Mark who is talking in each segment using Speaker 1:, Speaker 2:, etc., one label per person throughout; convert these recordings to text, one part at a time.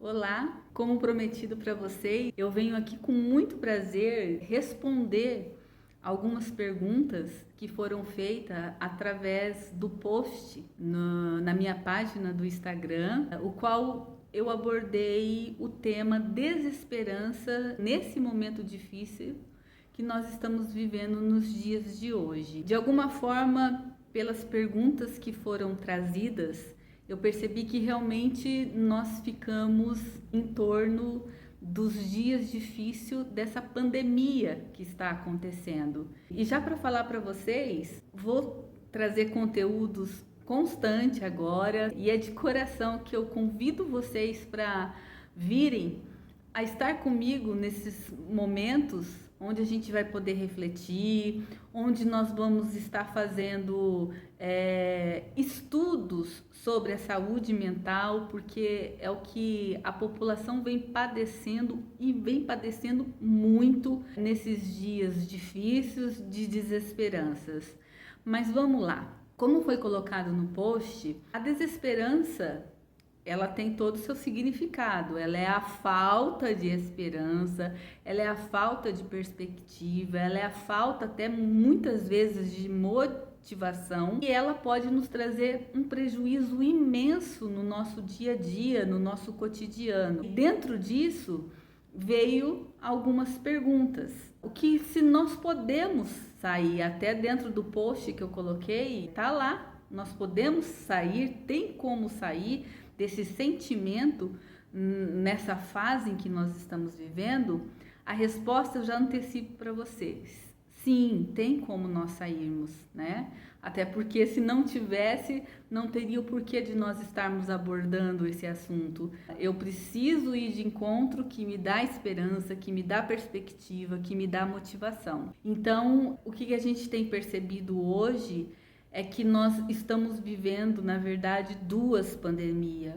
Speaker 1: Olá, como prometido para vocês, eu venho aqui com muito prazer responder algumas perguntas que foram feitas através do post na minha página do Instagram, o qual eu abordei o tema desesperança nesse momento difícil que nós estamos vivendo nos dias de hoje. De alguma forma, pelas perguntas que foram trazidas, eu percebi que realmente nós ficamos em torno dos dias difíceis dessa pandemia que está acontecendo. E já para falar para vocês, vou trazer conteúdos constante agora e é de coração que eu convido vocês para virem a estar comigo nesses momentos onde a gente vai poder refletir, onde nós vamos estar fazendo estudos sobre a saúde mental, porque é o que a população vem padecendo e vem padecendo muito nesses dias difíceis de desesperanças. Mas vamos lá. Como foi colocado no post, a desesperança ela tem todo o seu significado, ela é a falta de esperança, ela é a falta de perspectiva, ela é a falta até muitas vezes de motivação e ela pode nos trazer um prejuízo imenso no nosso dia a dia, no nosso cotidiano. E dentro disso veio algumas perguntas. O que se nós podemos sair, até dentro do post que eu coloquei, tá lá, nós podemos sair, tem como sair desse sentimento nessa fase em que nós estamos vivendo? A resposta eu já antecipo para vocês. Sim, tem como nós sairmos, né? Até porque se não tivesse, não teria o porquê de nós estarmos abordando esse assunto. Eu preciso ir de encontro que me dá esperança, que me dá perspectiva, que me dá motivação. Então, o que a gente tem percebido hoje é que nós estamos vivendo, na verdade, duas pandemias.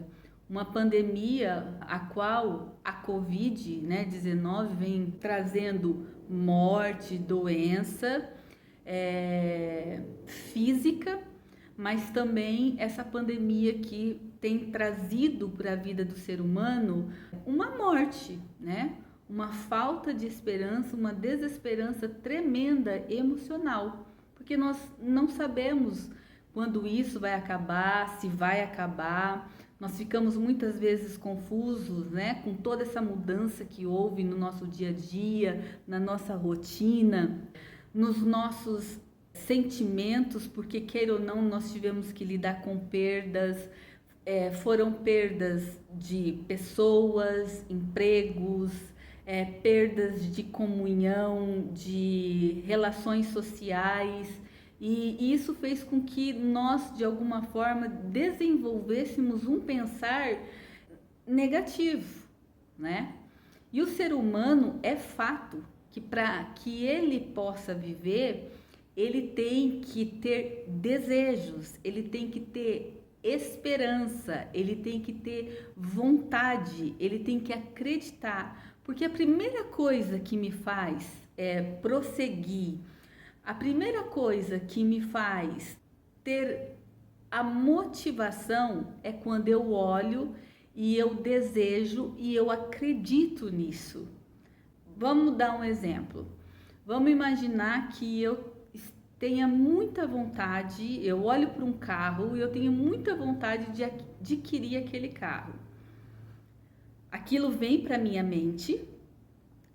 Speaker 1: Uma pandemia a qual a Covid, né, 19 vem trazendo morte, doença física, mas também essa pandemia que tem trazido para a vida do ser humano uma morte, né? Uma falta de esperança, uma desesperança tremenda emocional. Porque nós não sabemos quando isso vai acabar, se vai acabar. Nós ficamos muitas vezes confusos, né, com toda essa mudança que houve no nosso dia a dia, na nossa rotina, nos nossos sentimentos, porque queira ou não, nós tivemos que lidar com perdas. Foram perdas de pessoas, empregos, perdas de comunhão, de relações sociais, e isso fez com que nós, de alguma forma, desenvolvêssemos um pensar negativo, né? E o ser humano é fato que para que ele possa viver, ele tem que ter desejos, ele tem que ter esperança, ele tem que ter vontade, ele tem que acreditar, porque a primeira coisa que me faz prosseguir, a primeira coisa que me faz ter a motivação é quando eu olho e eu desejo e eu acredito nisso. Vamos dar um exemplo. Vamos imaginar que eu tenha muita vontade, eu olho para um carro e eu tenho muita vontade de adquirir aquele carro. Aquilo vem para minha mente,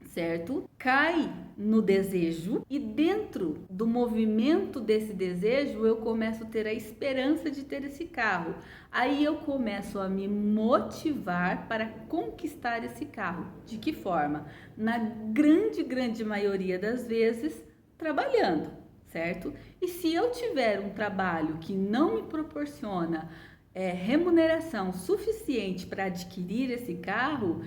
Speaker 1: certo? Cai no desejo e dentro do movimento desse desejo eu começo a ter a esperança de ter esse carro. Aí eu começo a me motivar para conquistar esse carro. De que forma? Na grande maioria das vezes, trabalhando, certo? E se eu tiver um trabalho que não me proporciona remuneração suficiente para adquirir esse carro,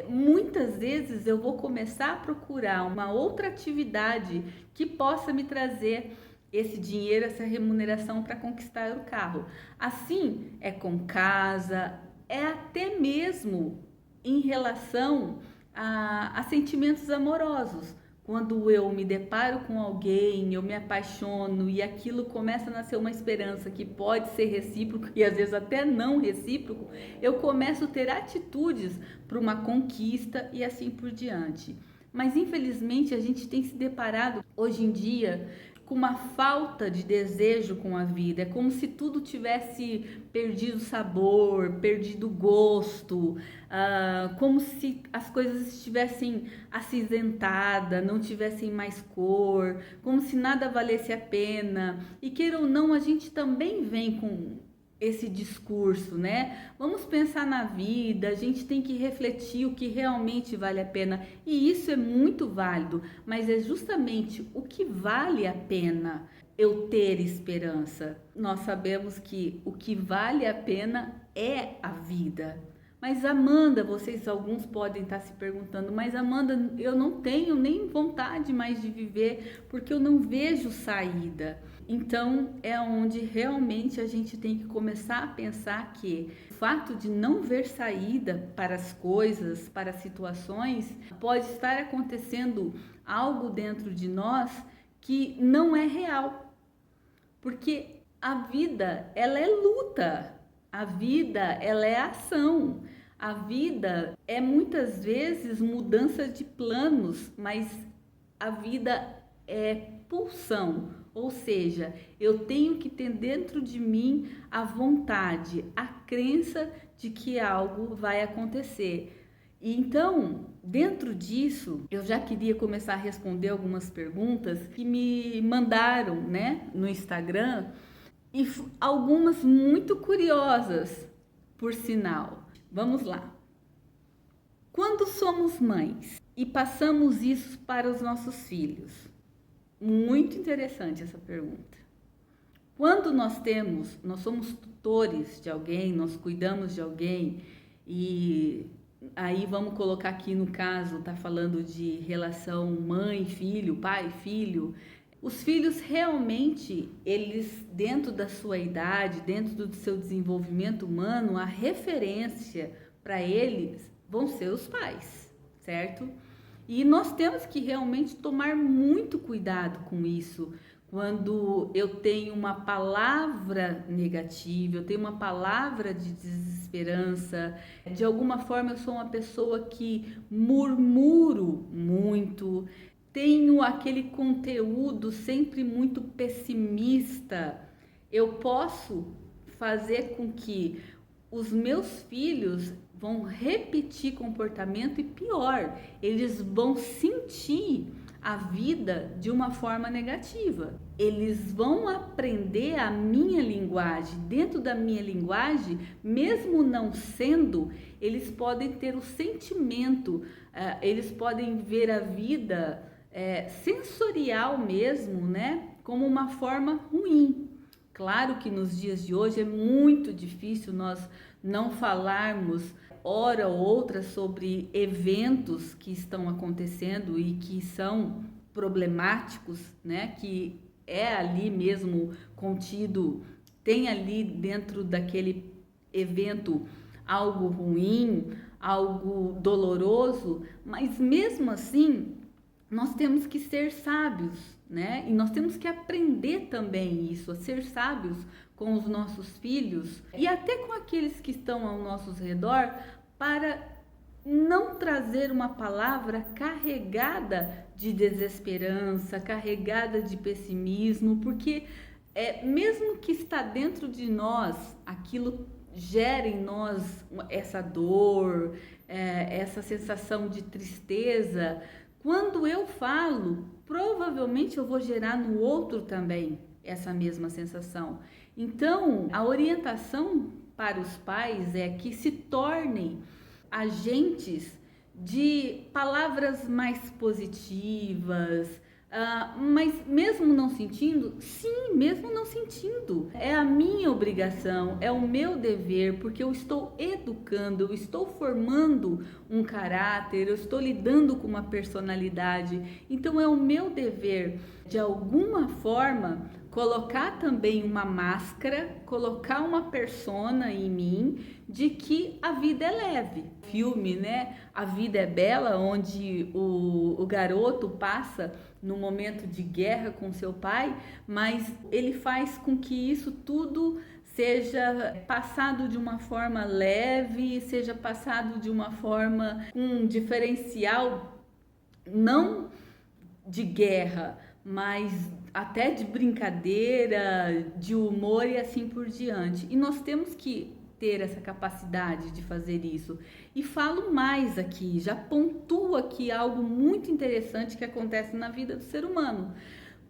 Speaker 1: muitas vezes eu vou começar a procurar uma outra atividade que possa me trazer esse dinheiro, essa remuneração para conquistar o carro. Assim é com casa, é até mesmo em relação a sentimentos amorosos. quando eu me deparo com alguém, eu me apaixono e aquilo começa a nascer uma esperança que pode ser recíproco e às vezes até não recíproco, eu começo a ter atitudes para uma conquista e assim por diante. Mas infelizmente a gente tem se deparado hoje em dia com uma falta de desejo com a vida. É como se tudo tivesse perdido sabor, perdido gosto, como se as coisas estivessem acinzentadas, não tivessem mais cor, como se nada valesse a pena. E queira ou não, a gente também vem com esse discurso, né? Vamos pensar na vida, a gente tem que refletir o que realmente vale a pena. E isso é muito válido, mas é justamente o que vale a pena eu ter esperança. Nós sabemos que o que vale a pena é a vida. Mas Amanda, vocês alguns podem estar se perguntando, mas Amanda, eu não tenho nem vontade mais de viver porque eu não vejo saída. Então é onde realmente a gente tem que começar a pensar que o fato de não ver saída para as coisas, para as situações, pode estar acontecendo algo dentro de nós que não é real. Porque a vida, ela é luta. A vida, ela é ação. A vida é muitas vezes mudança de planos, mas a vida é pulsão. Ou seja, eu tenho que ter dentro de mim a vontade, a crença de que algo vai acontecer. E então, dentro disso, eu já queria começar a responder algumas perguntas que me mandaram, né, no Instagram, e algumas muito curiosas, por sinal. Vamos lá. Quando somos mães e passamos isso para os nossos filhos? Muito interessante essa pergunta. Quando nós somos tutores de alguém, nós cuidamos de alguém e aí vamos colocar aqui no caso, tá falando de relação mãe-filho, pai-filho. Os filhos realmente, eles dentro da sua idade, dentro do seu desenvolvimento humano, a referência para eles vão ser os pais, certo? E nós temos que realmente tomar muito cuidado com isso. Quando eu tenho uma palavra negativa, eu tenho uma palavra de desesperança, de alguma forma eu sou uma pessoa que murmuro muito, tenho aquele conteúdo sempre muito pessimista, eu posso fazer com que os meus filhos vão repetir comportamento e pior, eles vão sentir a vida de uma forma negativa. Eles vão aprender a minha linguagem. Dentro da minha linguagem, mesmo não sendo, eles podem ter o sentimento, eles podem ver a vida sensorial mesmo, né? Como uma forma ruim. Claro que nos dias de hoje é muito difícil nós não falarmos hora ou outra sobre eventos que estão acontecendo e que são problemáticos, né? Que é ali mesmo contido, tem ali dentro daquele evento algo ruim, algo doloroso, mas mesmo assim nós temos que ser sábios, né? E nós temos que aprender também isso, a ser sábios com os nossos filhos e até com aqueles que estão ao nosso redor, para não trazer uma palavra carregada de desesperança, carregada de pessimismo, porque mesmo que está dentro de nós, aquilo gera em nós essa dor, essa sensação de tristeza. Quando eu falo, provavelmente eu vou gerar no outro também essa mesma sensação. Então, a orientação para os pais é que se tornem agentes de palavras mais positivas, mas mesmo não sentindo, sim, mesmo não sentindo, é a minha obrigação, é o meu dever, porque eu estou educando, eu estou formando um caráter, eu estou lidando com uma personalidade, então é o meu dever, de alguma forma, colocar também uma máscara, colocar uma persona em mim de que a vida é leve. Filme, né? A Vida é Bela, onde o garoto passa no momento de guerra com seu pai, mas ele faz com que isso tudo seja passado de uma forma leve, seja passado de uma forma com um diferencial não de guerra, mas até de brincadeira, de humor e assim por diante. E nós temos que ter essa capacidade de fazer isso. E falo mais aqui, já pontuo aqui algo muito interessante que acontece na vida do ser humano.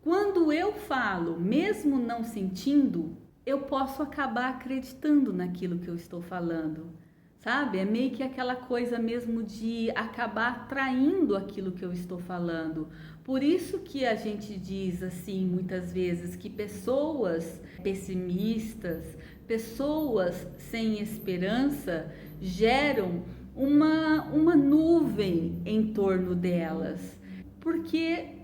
Speaker 1: Quando eu falo, mesmo não sentindo, eu posso acabar acreditando naquilo que eu estou falando. Sabe? É meio que aquela coisa mesmo de acabar atraindo aquilo que eu estou falando. Por isso que a gente diz assim, muitas vezes, que pessoas pessimistas, pessoas sem esperança, geram uma nuvem em torno delas. Porque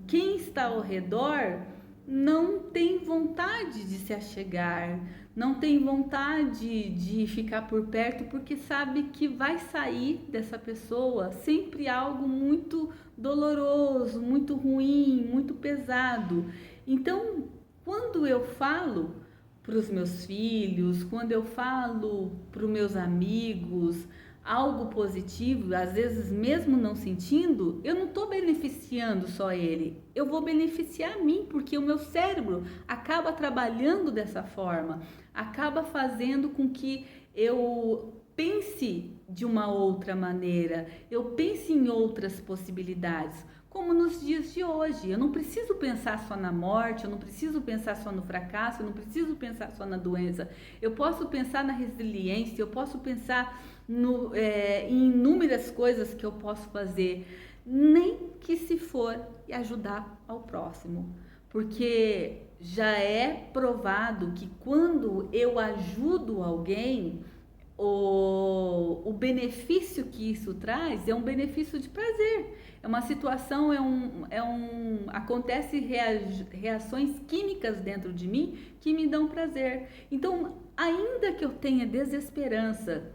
Speaker 1: quem está ao redor não tem vontade de se achegar, não tem vontade de ficar por perto, porque sabe que vai sair dessa pessoa sempre algo muito doloroso, muito ruim, muito pesado. Então, quando eu falo para os meus filhos, quando eu falo para os meus amigos algo positivo, às vezes mesmo não sentindo, eu não estou beneficiando só ele, eu vou beneficiar a mim, porque o meu cérebro acaba trabalhando dessa forma, acaba fazendo com que eu pense de uma outra maneira, eu pense em outras possibilidades. Como nos dias de hoje, eu não preciso pensar só na morte, eu não preciso pensar só no fracasso, eu não preciso pensar só na doença, eu posso pensar na resiliência, eu posso pensar em inúmeras coisas que eu posso fazer, nem que se for e ajudar ao próximo, porque já é provado que quando eu ajudo alguém, o benefício que isso traz é um benefício de prazer, é uma situação, acontece reações químicas dentro de mim que me dão prazer. Então, ainda que eu tenha desesperança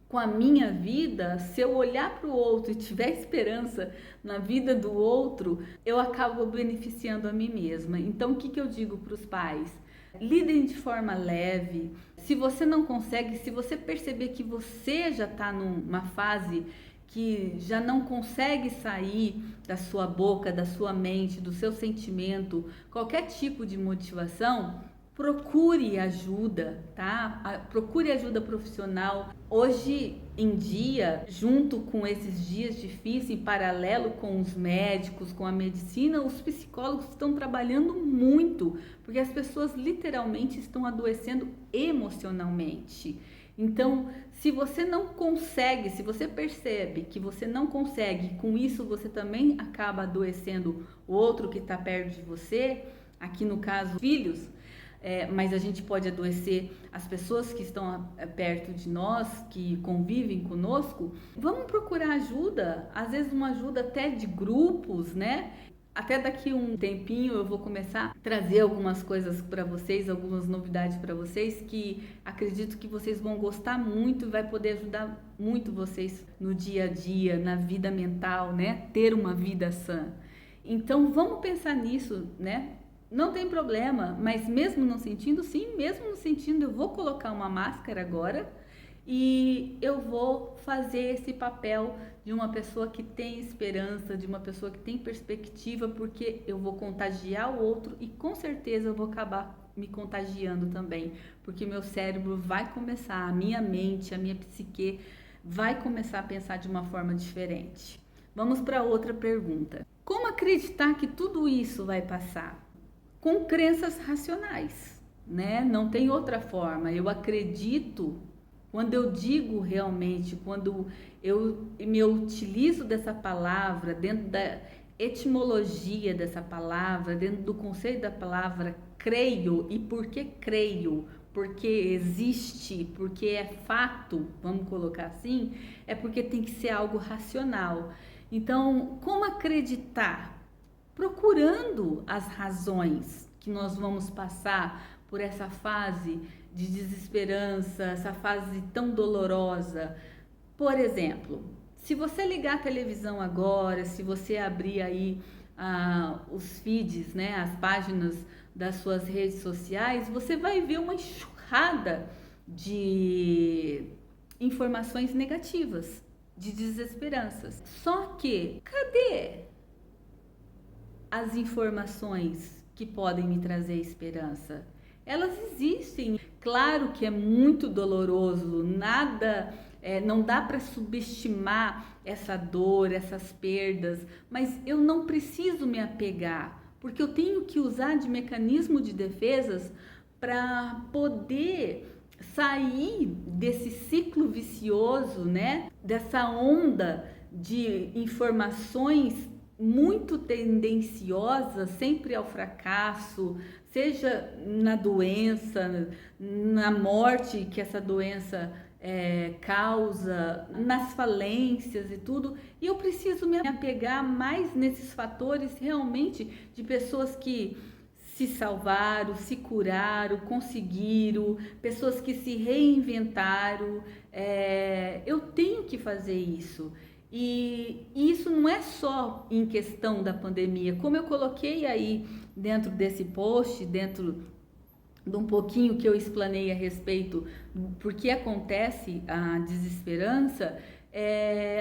Speaker 1: com a minha vida, se eu olhar para o outro e tiver esperança na vida do outro, eu acabo beneficiando a mim mesma. Então, o que eu digo para os pais? Lidem de forma leve. Se você não consegue, se você perceber que você já está numa fase que já não consegue sair da sua boca, da sua mente, do seu sentimento, qualquer tipo de motivação, procure ajuda, tá? Procure ajuda profissional. Hoje em dia, junto com esses dias difíceis, em paralelo com os médicos, com a medicina, os psicólogos estão trabalhando muito, porque as pessoas literalmente estão adoecendo emocionalmente. Então, se você não consegue, se você percebe que você não consegue, com isso você também acaba adoecendo o outro que está perto de você, aqui no caso, filhos, mas a gente pode adoecer as pessoas que estão perto de nós, que convivem conosco. Vamos procurar ajuda, às vezes uma ajuda até de grupos, né? Até daqui um tempinho eu vou começar a trazer algumas coisas para vocês, algumas novidades para vocês que acredito que vocês vão gostar muito e vai poder ajudar muito vocês no dia a dia, na vida mental, né? Ter uma vida sã. Então vamos pensar nisso, né? Não tem problema, mas mesmo não sentindo, sim, mesmo não sentindo, eu vou colocar uma máscara agora e eu vou fazer esse papel de uma pessoa que tem esperança, de uma pessoa que tem perspectiva, porque eu vou contagiar o outro e com certeza eu vou acabar me contagiando também, porque meu cérebro vai começar, a minha mente, a minha psique vai começar a pensar de uma forma diferente. Vamos para outra pergunta. Como acreditar que tudo isso vai passar? Com crenças racionais, né? Não tem outra forma. Eu acredito, quando eu digo realmente, quando eu me utilizo dessa palavra, dentro da etimologia dessa palavra, dentro do conceito da palavra creio, e por que creio? Porque existe, porque é fato, vamos colocar assim, é porque tem que ser algo racional. Então, como acreditar? Procurando as razões que nós vamos passar por essa fase de desesperança, essa fase tão dolorosa. Por exemplo, se você ligar a televisão agora, se você abrir aí os feeds, né, as páginas das suas redes sociais, você vai ver uma enxurrada de informações negativas, de desesperanças. Só que, cadê as informações que podem me trazer esperança? Elas existem. Claro que é muito doloroso, não dá para subestimar essa dor, essas perdas, mas eu não preciso me apegar, porque eu tenho que usar de mecanismo de defesas para poder sair desse ciclo vicioso, né? Dessa onda de informações muito tendenciosas sempre ao fracasso, seja na doença, na morte que essa doença causa, nas falências e tudo. E eu preciso me apegar mais nesses fatores realmente de pessoas que se salvaram, se curaram, conseguiram, pessoas que se reinventaram. Eu tenho que fazer isso. E isso não é só em questão da pandemia, como eu coloquei aí dentro desse post, dentro de um pouquinho que eu explanei a respeito por que acontece a desesperança.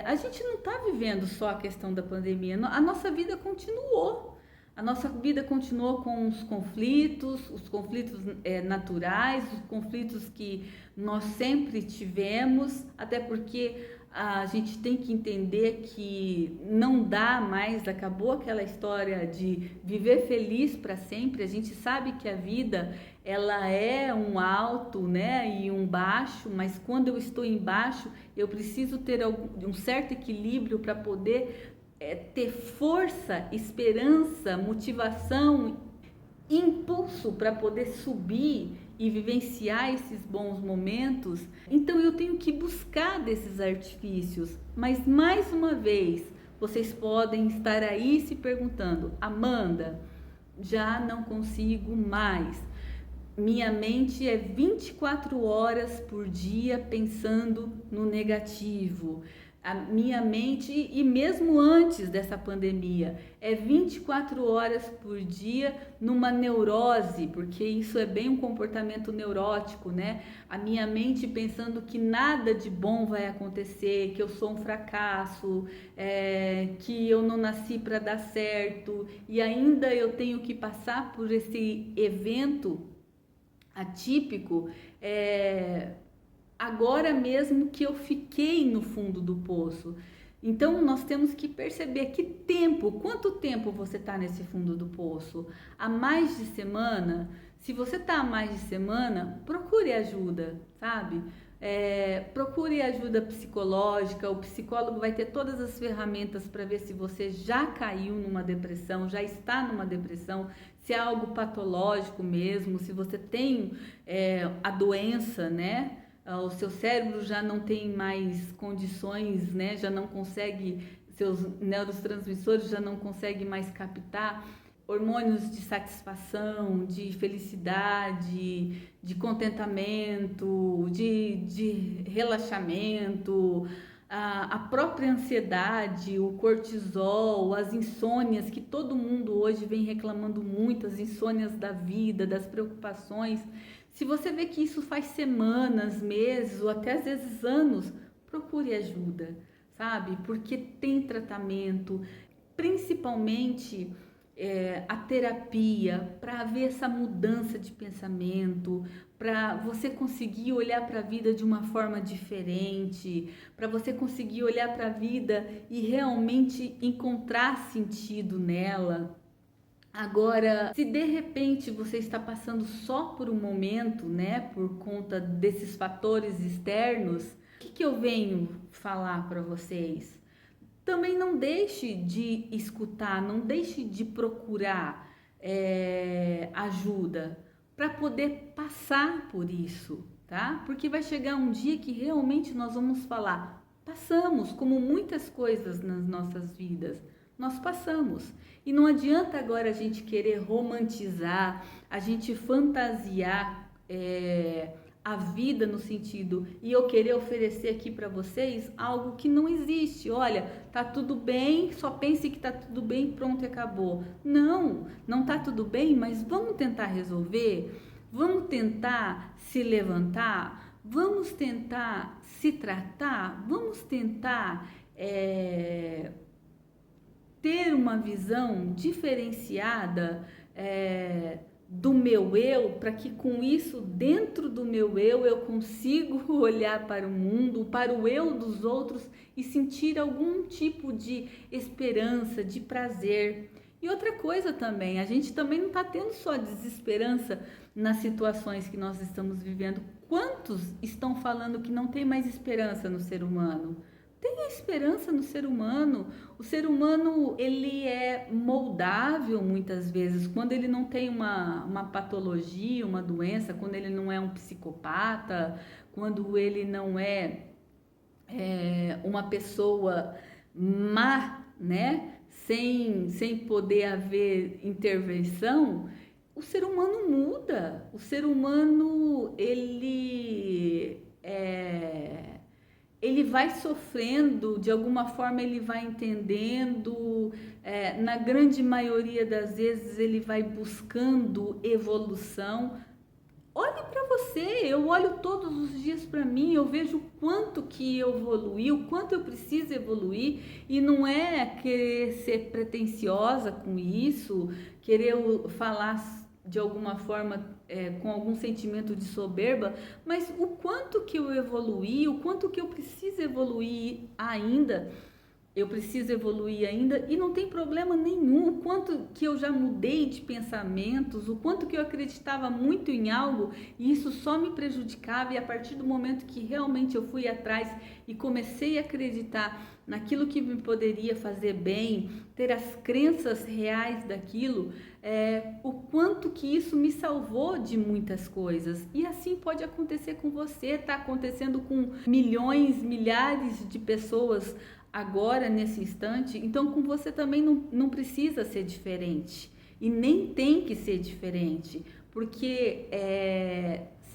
Speaker 1: A gente não está vivendo só a questão da pandemia, a nossa vida continuou. A nossa vida continuou com os conflitos naturais, os conflitos que nós sempre tivemos, até porque a gente tem que entender que não dá mais, acabou aquela história de viver feliz para sempre. A gente sabe que a vida ela é um alto, né, e um baixo, mas quando eu estou embaixo, eu preciso ter um certo equilíbrio para poder ter força, esperança, motivação, impulso para poder subir e vivenciar esses bons momentos. Então eu tenho que buscar desses artifícios. Mas mais uma vez, vocês podem estar aí se perguntando: Amanda, já não consigo mais. Minha mente é 24 horas por dia pensando no negativo. A minha mente, e mesmo antes dessa pandemia, é 24 horas por dia numa neurose, porque isso é bem um comportamento neurótico, né? A minha mente pensando que nada de bom vai acontecer, que eu sou um fracasso, que eu não nasci para dar certo, e ainda eu tenho que passar por esse evento atípico, agora mesmo que eu fiquei no fundo do poço. Então nós temos que perceber quanto tempo você está nesse fundo do poço. Há mais de semana? Se você está há mais de semana, procure ajuda, sabe? Procure ajuda psicológica. O psicólogo vai ter todas as ferramentas para ver se você já caiu numa depressão, já está numa depressão, se é algo patológico mesmo, se você tem a doença, né? O seu cérebro já não tem mais condições, né? Já não consegue, seus neurotransmissores já não conseguem mais captar hormônios de satisfação, de felicidade, de contentamento, de relaxamento, a própria ansiedade, o cortisol, as insônias, que todo mundo hoje vem reclamando muito, as insônias da vida, das preocupações. Se você vê que isso faz semanas, meses ou até às vezes anos, procure ajuda, sabe? Porque tem tratamento, principalmente a terapia, para haver essa mudança de pensamento, para você conseguir olhar para a vida de uma forma diferente, para você conseguir olhar para a vida e realmente encontrar sentido nela. Agora, se de repente você está passando só por um momento, né, por conta desses fatores externos, o que eu venho falar para vocês? Também não deixe de escutar, não deixe de procurar ajuda para poder passar por isso, tá? Porque vai chegar um dia que realmente nós vamos falar, passamos, como muitas coisas nas nossas vidas, nós passamos. E não adianta agora a gente querer romantizar, a gente fantasiar a vida no sentido, e eu querer oferecer aqui para vocês algo que não existe. Olha, tá tudo bem, só pense que tá tudo bem, pronto e acabou. Não, não tá tudo bem, mas vamos tentar resolver, vamos tentar se levantar, vamos tentar se tratar, vamos tentar ter uma visão diferenciada do meu eu, para que com isso, dentro do meu eu consigo olhar para o mundo, para o eu dos outros e sentir algum tipo de esperança, de prazer. E outra coisa também, a gente também não está tendo só desesperança nas situações que nós estamos vivendo. Quantos estão falando que não tem mais esperança no ser humano? Tem esperança no ser humano. O ser humano, ele é moldável muitas vezes, quando ele não tem uma patologia, uma doença, quando ele não é um psicopata, quando ele não é uma pessoa má, né? Sem poder haver intervenção. O ser humano muda. O ser humano, ele vai sofrendo, de alguma forma ele vai entendendo, na grande maioria das vezes ele vai buscando evolução. Olhe para você, eu olho todos os dias para mim, eu vejo o quanto que eu evoluí, o quanto eu preciso evoluir, e não é querer ser pretensiosa com isso, querer falar de alguma forma com algum sentimento de soberba, mas o quanto que eu evoluí, o quanto que eu preciso evoluir ainda, e não tem problema nenhum. O quanto que eu já mudei de pensamentos, o quanto que eu acreditava muito em algo e isso só me prejudicava, e a partir do momento que realmente eu fui atrás e comecei a acreditar naquilo que me poderia fazer bem, ter as crenças reais daquilo, o quanto que isso me salvou de muitas coisas. E assim pode acontecer com você, está acontecendo com milhões, milhares de pessoas agora, nesse instante. Então com você também não precisa ser diferente, e nem tem que ser diferente, porque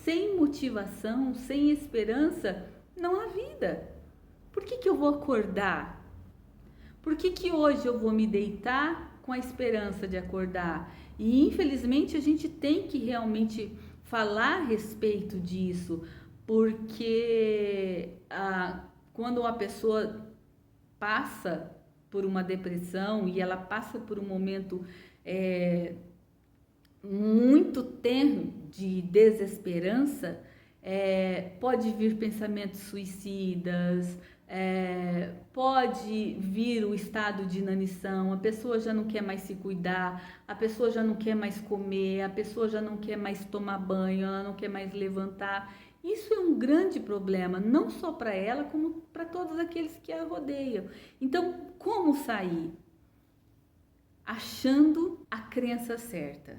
Speaker 1: sem motivação, sem esperança, não há vida. Por que eu vou acordar? Por que hoje eu vou me deitar com a esperança de acordar? E infelizmente a gente tem que realmente falar a respeito disso, porque quando uma pessoa passa por uma depressão e ela passa por um momento muito tenso de desesperança, pode vir pensamentos suicidas, pode vir o estado de inanição, a pessoa já não quer mais se cuidar, a pessoa já não quer mais comer, a pessoa já não quer mais tomar banho, ela não quer mais levantar. Isso é um grande problema, não só para ela, como para todos aqueles que a rodeiam. Então, como sair? Achando a crença certa.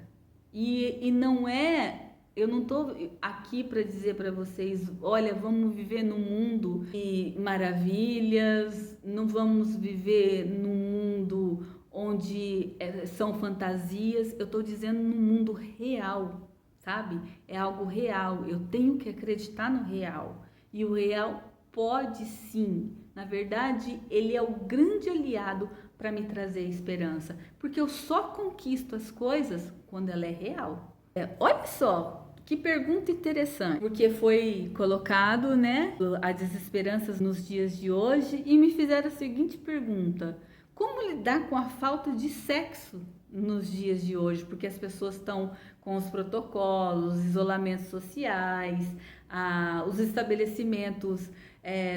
Speaker 1: E não eu não estou aqui para dizer para vocês, olha, vamos viver num mundo de maravilhas, não vamos viver num mundo onde são fantasias. Eu estou dizendo no mundo real, sabe? É algo real, eu tenho que acreditar no real. E o real pode sim, na verdade, ele é o grande aliado para me trazer esperança, porque eu só conquisto as coisas quando ela é real. Olha só, que pergunta interessante, porque foi colocado, né, a desesperança nos dias de hoje, e me fizeram a seguinte pergunta: como lidar com a falta de sexo nos dias de hoje? Porque as pessoas estão com os protocolos, isolamentos sociais, os estabelecimentos,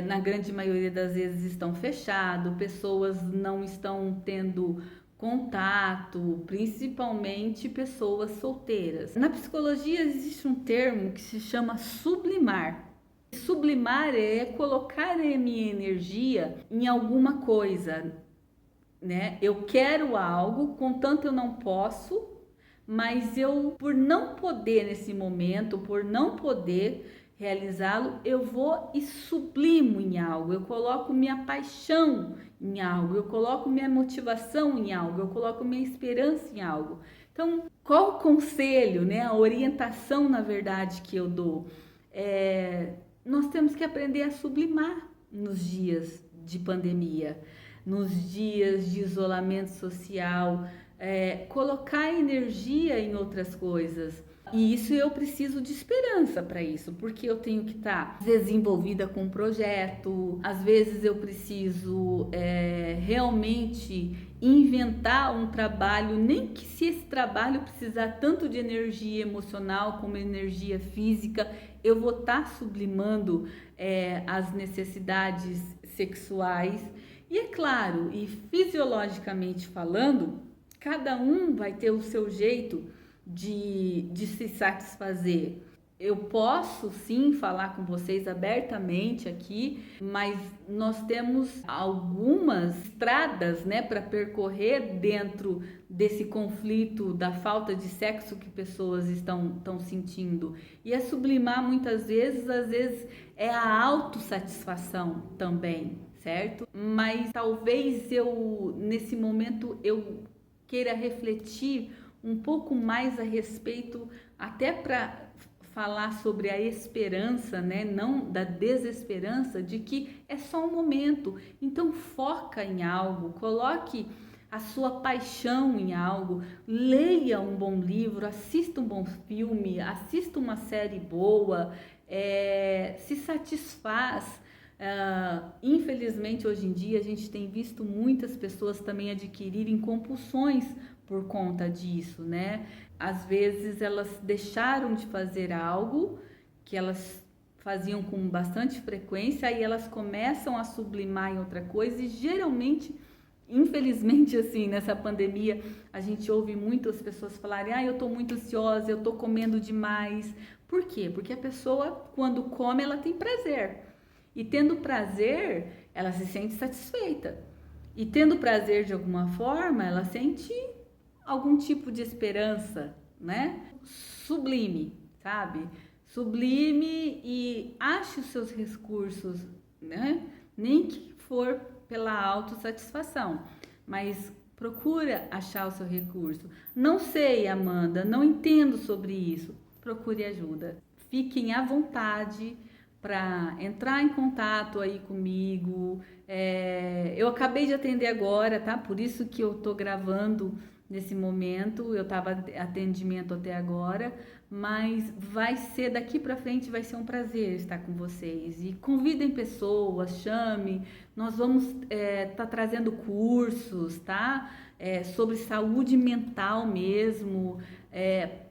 Speaker 1: na grande maioria das vezes estão fechados, pessoas não estão tendo contato, principalmente pessoas solteiras. Na psicologia existe um termo que se chama sublimar. Sublimar é colocar a minha energia em alguma coisa, né? Eu quero algo, contanto eu não posso, mas eu, por não poder nesse momento, por não poder realizá-lo, eu vou e sublimo em algo, eu coloco minha paixão em algo, eu coloco minha motivação em algo, eu coloco minha esperança em algo. Então, qual o conselho, né? A orientação, na verdade, que eu dou? Nós temos que aprender a sublimar nos dias de pandemia, nos dias de isolamento social, colocar energia em outras coisas. E isso eu preciso de esperança para isso, porque eu tenho que estar desenvolvida com um projeto, às vezes eu preciso realmente inventar um trabalho, nem que se esse trabalho precisar tanto de energia emocional como energia física, eu vou estar sublimando as necessidades sexuais. E é claro, e fisiologicamente falando, cada um vai ter o seu jeito de se satisfazer. Eu posso sim falar com vocês abertamente aqui, mas nós temos algumas estradas, né, para percorrer dentro desse conflito da falta de sexo que pessoas estão sentindo. E é sublimar muitas vezes, às vezes é a autossatisfação também, certo? Mas talvez nesse momento, eu queira refletir um pouco mais a respeito, até para falar sobre a esperança, né? Não da desesperança, de que é só um momento. Então foca em algo, coloque a sua paixão em algo, leia um bom livro, assista um bom filme, assista uma série boa, se satisfaz. Infelizmente hoje em dia a gente tem visto muitas pessoas também adquirirem compulsões por conta disso, né? Às vezes elas deixaram de fazer algo que elas faziam com bastante frequência e elas começam a sublimar em outra coisa e geralmente, infelizmente assim, nessa pandemia, a gente ouve muitas pessoas falarem: eu tô muito ansiosa, eu tô comendo demais. Por quê? Porque a pessoa, quando come, ela tem prazer. E tendo prazer, ela se sente satisfeita. E tendo prazer de alguma forma, ela sente algum tipo de esperança, né? Sublime, sabe? Sublime e ache os seus recursos, né? Nem que for pela autossatisfação, mas procura achar o seu recurso. Não sei, Amanda, não entendo sobre isso. Procure ajuda. Fiquem à vontade para entrar em contato aí comigo. Eu acabei de atender agora, tá? Por isso que eu tô gravando nesse momento. Eu tava atendimento até agora, mas vai ser daqui para frente, vai ser um prazer estar com vocês. E convidem pessoas, chame. Nós vamos tá trazendo cursos, tá? Sobre saúde mental mesmo,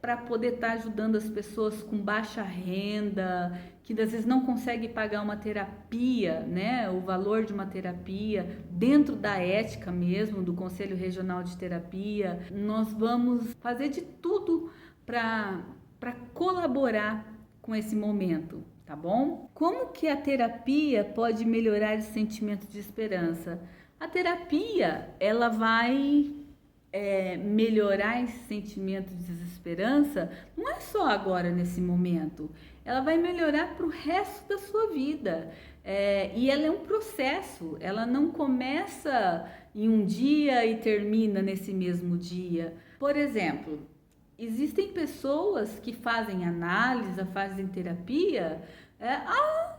Speaker 1: para poder estar ajudando as pessoas com baixa renda, que às vezes não consegue pagar uma terapia, né? O valor de uma terapia dentro da ética mesmo, do Conselho Regional de Terapia. Nós vamos fazer de tudo para colaborar com esse momento, tá bom? Como que a terapia pode melhorar esse sentimento de esperança? A terapia, ela vai melhorar esse sentimento de desesperança, não é só agora nesse momento, ela vai melhorar para o resto da sua vida. E ela é um processo, ela não começa em um dia e termina nesse mesmo dia. Por exemplo, existem pessoas que fazem análise, fazem terapia há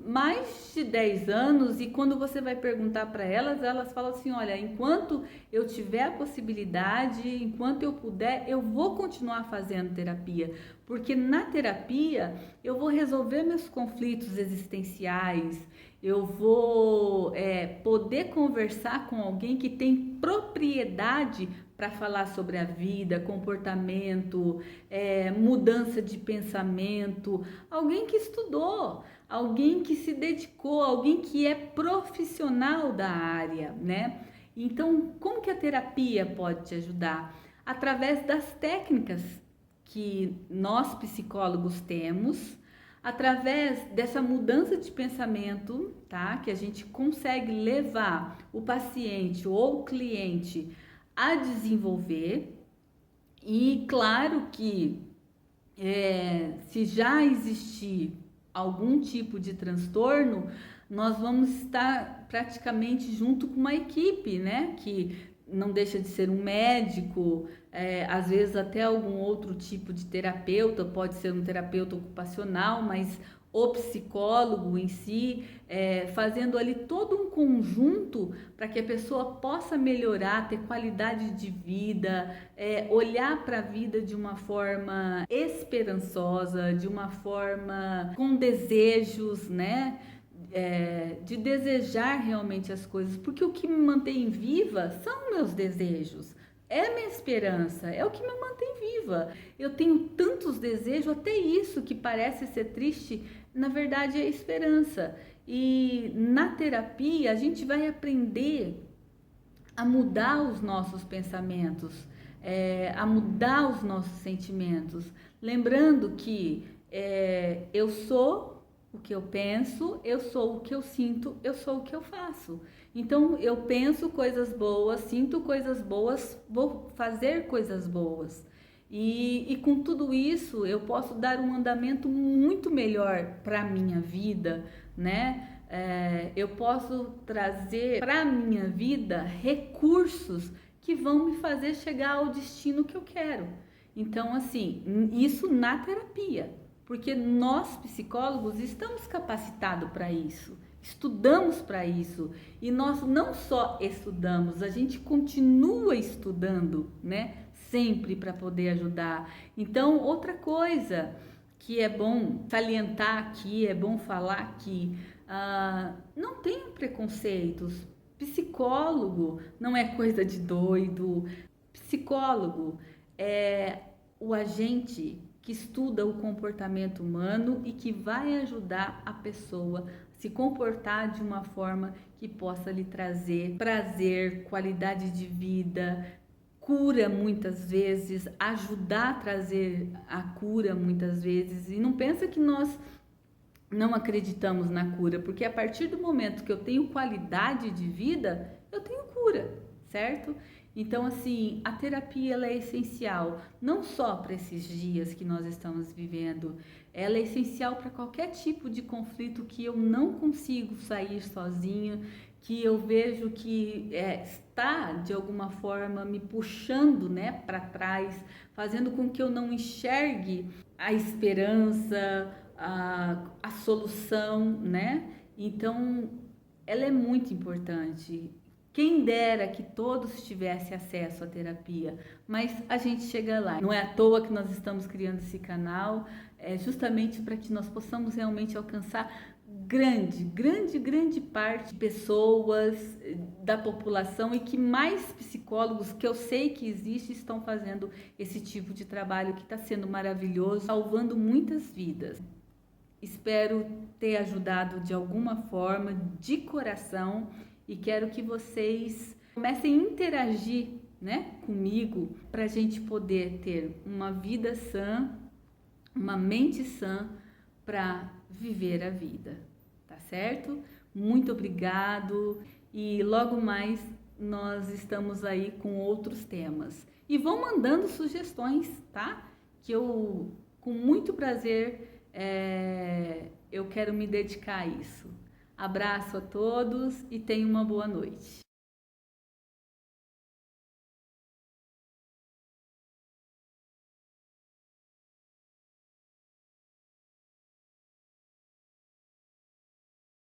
Speaker 1: mais de 10 anos, e quando você vai perguntar para elas, elas falam assim: olha, enquanto eu tiver a possibilidade, enquanto eu puder, eu vou continuar fazendo terapia, porque na terapia eu vou resolver meus conflitos existenciais, eu vou poder conversar com alguém que tem propriedade para falar sobre a vida, comportamento, mudança de pensamento, alguém que estudou, alguém que se dedicou, alguém que é profissional da área, né? Então, como que a terapia pode te ajudar? Através das técnicas que nós psicólogos temos, através dessa mudança de pensamento, tá? Que a gente consegue levar o paciente ou o cliente a desenvolver. E claro que se já existir algum tipo de transtorno, nós vamos estar praticamente junto com uma equipe, né? Que não deixa de ser um médico, às vezes até algum outro tipo de terapeuta, pode ser um terapeuta ocupacional, mas o psicólogo em si, fazendo ali todo um conjunto para que a pessoa possa melhorar, ter qualidade de vida, olhar para a vida de uma forma esperançosa, de uma forma com desejos, né? De desejar realmente as coisas, porque o que me mantém viva são meus desejos, é minha esperança, é o que me mantém viva. Eu tenho tantos desejos, até isso que parece ser triste, na verdade é esperança. E na terapia a gente vai aprender a mudar os nossos pensamentos, a mudar os nossos sentimentos, lembrando que eu sou o que eu penso, eu sou o que eu sinto, eu sou o que eu faço. Então eu penso coisas boas, sinto coisas boas, vou fazer coisas boas. E com tudo isso eu posso dar um andamento muito melhor para a minha vida, né? Eu posso trazer para a minha vida recursos que vão me fazer chegar ao destino que eu quero. Então, assim, isso na terapia, porque nós psicólogos estamos capacitados para isso, estudamos para isso, e nós não só estudamos, a gente continua estudando, né? Sempre para poder ajudar. Então, outra coisa que é bom salientar aqui, é bom falar aqui, não tenham preconceitos. Psicólogo não é coisa de doido. Psicólogo é o agente que estuda o comportamento humano e que vai ajudar a pessoa a se comportar de uma forma que possa lhe trazer prazer, qualidade de vida, cura muitas vezes, ajudar a trazer a cura muitas vezes. E não pensa que nós não acreditamos na cura, porque a partir do momento que eu tenho qualidade de vida, eu tenho cura, certo? Então, assim, a terapia ela é essencial, não só para esses dias que nós estamos vivendo, ela é essencial para qualquer tipo de conflito que eu não consigo sair sozinha, que eu vejo que está de alguma forma me puxando, né, para trás, fazendo com que eu não enxergue a esperança, a solução, né? Então, ela é muito importante. Quem dera que todos tivessem acesso à terapia, mas a gente chega lá. Não é à toa que nós estamos criando esse canal, justamente para que nós possamos realmente alcançar grande parte de pessoas da população e que mais psicólogos que eu sei que existem estão fazendo esse tipo de trabalho que está sendo maravilhoso, salvando muitas vidas. Espero ter ajudado de alguma forma, de coração, e quero que vocês comecem a interagir, né, comigo, para a gente poder ter uma vida sã, uma mente sã para viver a vida, tá certo? Muito obrigado e logo mais nós estamos aí com outros temas. E vão mandando sugestões, tá? Que eu, com muito prazer, eu quero me dedicar a isso. Abraço a todos e tenham uma boa noite.